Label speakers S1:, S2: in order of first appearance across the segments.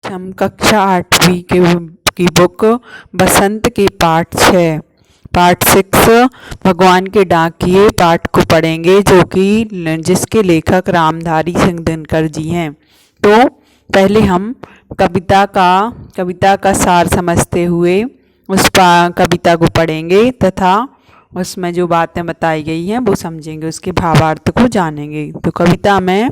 S1: हम कक्षा 8वीं की बुक बसंत के पार्ट 6 भगवान के डाकिए पाठ को पढ़ेंगे, जो कि जिसके लेखक रामधारी सिंह दिनकर जी हैं। तो पहले हम कविता का सार समझते हुए उस कविता को पढ़ेंगे तथा उसमें जो बातें बताई गई हैं वो समझेंगे, उसके भावार्थ को जानेंगे। तो कविता में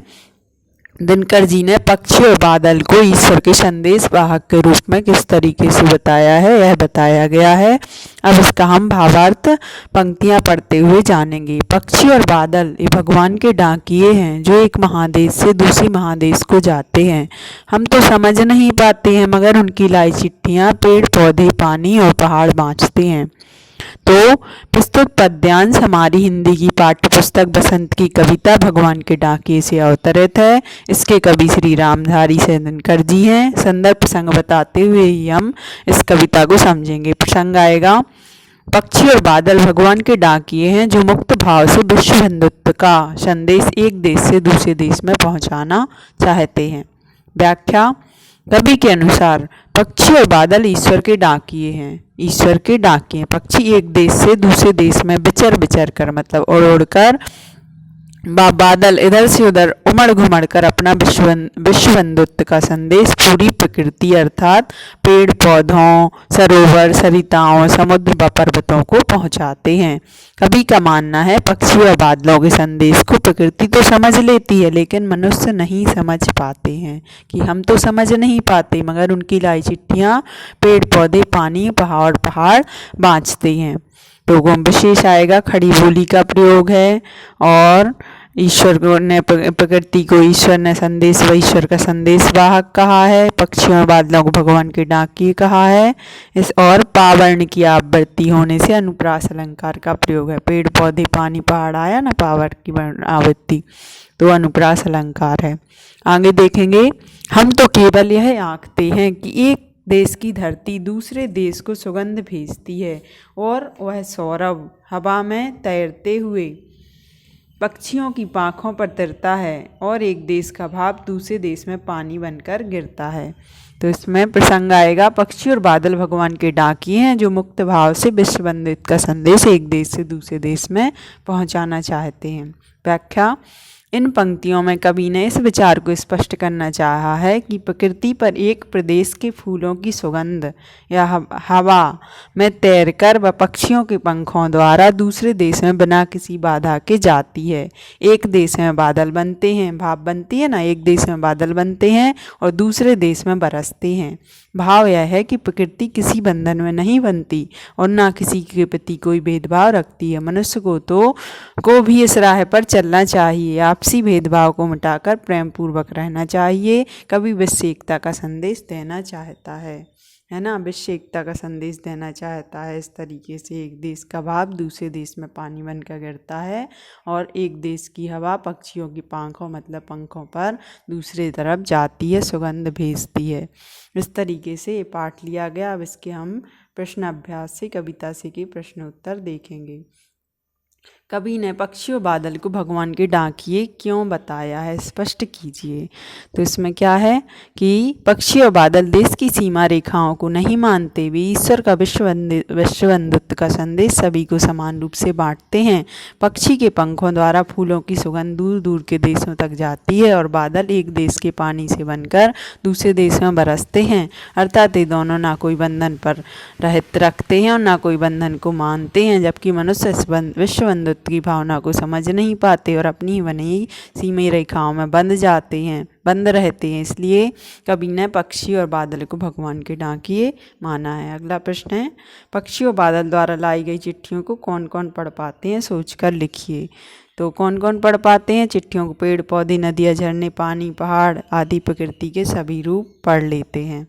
S1: दिनकर जी ने पक्षी और बादल को ईश्वर के संदेश वाहक के रूप में किस तरीके से बताया है, यह बताया गया है। अब इसका हम भावार्थ पंक्तियां पढ़ते हुए जानेंगे। पक्षी और बादल ये भगवान के डाकिए हैं, जो एक महादेश से दूसरे महादेश को जाते हैं। हम तो समझ नहीं पाते हैं, मगर उनकी लाई चिट्ठियाँ पेड़ पौधे पानी और पहाड़ बाँचते हैं। तो प्रस्तुत पद्यांश हमारी हिंदी की पाठ्य पुस्तक बसंत की कविता भगवान के डाकिए से अवतरित है। इसके कवि श्री रामधारी सिंह दिनकर जी हैं। संदर्भ प्रसंग बताते हुए ही हम इस कविता को समझेंगे। प्रसंग आएगा, पक्षी और बादल भगवान के डाकिए हैं, जो मुक्त भाव से विश्व बंधुत्व का संदेश एक देश से दूसरे देश में पहुंचाना चाहते हैं। व्याख्या, कवि के अनुसार पक्षी और बादल ईश्वर के डाकिए हैं। ईश्वर के डाकिए पक्षी एक देश से दूसरे देश में विचर कर मतलब उड़ उड़ कर, बादल इधर से उधर उमड़ घुमड़ कर अपना विश्व बंधुत्व का संदेश पूरी प्रकृति अर्थात पेड़ पौधों, सरोवर, सरिताओं, समुद्र व पर्वतों को पहुंचाते हैं। कवि का मानना है पक्षी और बादलों के संदेश को प्रकृति तो समझ लेती है, लेकिन मनुष्य नहीं समझ पाते हैं, कि हम तो समझ नहीं पाते, मगर उनकी लाई चिट्ठियाँ पेड़ पौधे पानी पहाड़ बाँचते हैं। तो विशेष आएगा, खड़ी बोली का प्रयोग है, और ईश्वर ने प्रकृति को ईश्वर ने संदेश व ईश्वर का संदेश वाहक कहा है। पक्षियों और बादलों को भगवान के डाकिए कहा है। इस और पावर्ण की आवृत्ति होने से अनुप्रास अलंकार का प्रयोग है। पेड़ पौधे पानी पहाड़ आया ना, पावर्ण की आवृत्ति, तो अनुप्रास अलंकार है। आगे देखेंगे, हम तो केवल यह आंकते हैं कि एक देश की धरती दूसरे देश को सुगंध भेजती है, और वह सौरभ हवा में तैरते हुए पक्षियों की पाँखों पर तिरता है, और एक देश का भाव दूसरे देश में पानी बनकर गिरता है। तो इसमें प्रसंग आएगा, पक्षी और बादल भगवान के डाकिए हैं, जो मुक्त भाव से विश्व बंधुत्व का संदेश एक देश से दूसरे देश में पहुंचाना चाहते हैं। व्याख्या, इन पंक्तियों में कवि ने इस विचार को स्पष्ट करना चाहा है कि प्रकृति पर एक प्रदेश के फूलों की सुगंध या हवा में तैरकर व पक्षियों के पंखों द्वारा दूसरे देश में बिना किसी बाधा के जाती है। एक देश में बादल बनते हैं, भाप बनती है ना, एक देश में बादल बनते हैं और दूसरे देश में बरसते हैं। भाव यह है कि प्रकृति किसी बंधन में नहीं बनती और ना किसी के प्रति कोई भेदभाव रखती है। मनुष्य को भी इस राह पर चलना चाहिए। आपसी भेदभाव को मिटाकर प्रेम पूर्वक रहना चाहिए। कवि विश्व एकता का संदेश देना चाहता है ना, विश्व एकता का संदेश देना चाहता है। इस तरीके से एक देश का भाव दूसरे देश में पानी बनकर गिरता है, और एक देश की हवा पक्षियों की पाँखों मतलब पंखों पर दूसरे तरफ जाती है, सुगंध भेजती है। इस तरीके से ये पाठ लिया गया। अब इसके हम प्रश्न अभ्यास से कविता से के प्रश्न उत्तर देखेंगे। कवि ने पक्षी और बादल को भगवान के डाकिए क्यों बताया है, स्पष्ट कीजिए। तो इसमें क्या है कि पक्षी और बादल देश की सीमा रेखाओं को नहीं मानते, वे ईश्वर का विश्व बंधुत्व का संदेश सभी को समान रूप से बांटते हैं। पक्षी के पंखों द्वारा फूलों की सुगंध दूर दूर के देशों तक जाती है, और बादल एक देश के पानी से बनकर दूसरे देश में बरसते हैं। अर्थात ये दोनों ना कोई बंधन पर रहित रखते हैं और ना कोई बंधन को मानते हैं, जबकि मनुष्य इस विश्व बंधुत्व की भावना को समझ नहीं पाते और अपनी बनी सीमा रेखाओं में बंद रहते हैं। इसलिए कवि ने पक्षी और बादल को भगवान के डाकिए माना है। अगला प्रश्न है, पक्षी और बादल द्वारा लाई गई चिट्ठियों को कौन कौन पढ़ पाते हैं, सोचकर लिखिए। तो कौन कौन पढ़ पाते हैं चिट्ठियों को? पेड़ पौधे, नदियाँ, झरने, पानी, पहाड़ आदि प्रकृति के सभी रूप पढ़ लेते हैं।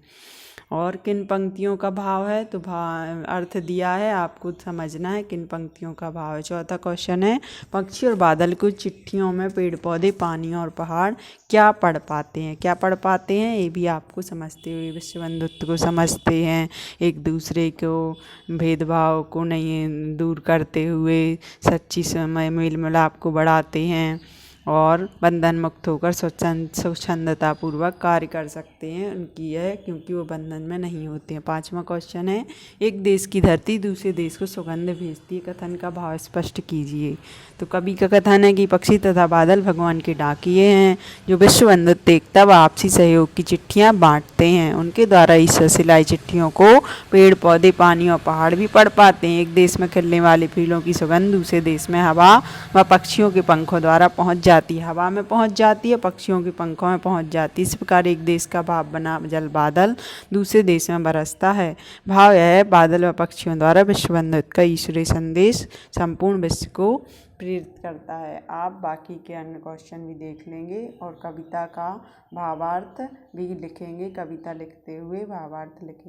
S1: और किन पंक्तियों का भाव है, तो अर्थ दिया है, आपको समझना है किन पंक्तियों का भाव है। चौथा क्वेश्चन है, पक्षी और बादल को चिट्ठियों में पेड़ पौधे पानी और पहाड़ क्या पढ़ पाते हैं, क्या पढ़ पाते हैं, ये भी आपको समझते हुए विश्व बंधुत्व को समझते हैं, एक दूसरे को भेदभाव को नहीं दूर करते हुए सच्ची समय मेल मिलाप को बढ़ाते हैं, और बंधन मुक्त होकर स्वच्छंदतापूर्वक कार्य कर सकते हैं। उनकी यह क्योंकि वो बंधन में नहीं होते हैं। 5वां क्वेश्चन है, एक देश की धरती दूसरे देश को सुगंध भेजती है। कथन का भाव स्पष्ट कीजिए। तो कवि का कथन है कि पक्षी तथा बादल भगवान के डाकिये हैं जो विश्व बंधुत्व एकता व आपसी सहयोग की चिट्ठियाँ बांटते हैं। उनके द्वारा ईश्वर सिलाई चिट्ठियों को पेड़ पौधे पानी और पहाड़ भी पढ़ पाते हैं। एक देश में खिलने वाले फूलों की सुगंध दूसरे देश में हवा व पक्षियों के पंखों द्वारा पहुंच जाती है। हवा में पहुंच जाती है, पक्षियों के पंखों में पहुंच जाती है। इस प्रकार एक देश का भाव बना जल बादल दूसरे देश में बरसता है। भाव यह है, बादल व पक्षियों द्वारा विश्व बंधुत्व का ईश्वरीय संदेश संपूर्ण विश्व को प्रेरित करता है। आप बाकी के अन्य क्वेश्चन भी देख लेंगे और कविता का भावार्थ भी लिखेंगे। कविता लिखते हुए भावार्थ लिखेंगे।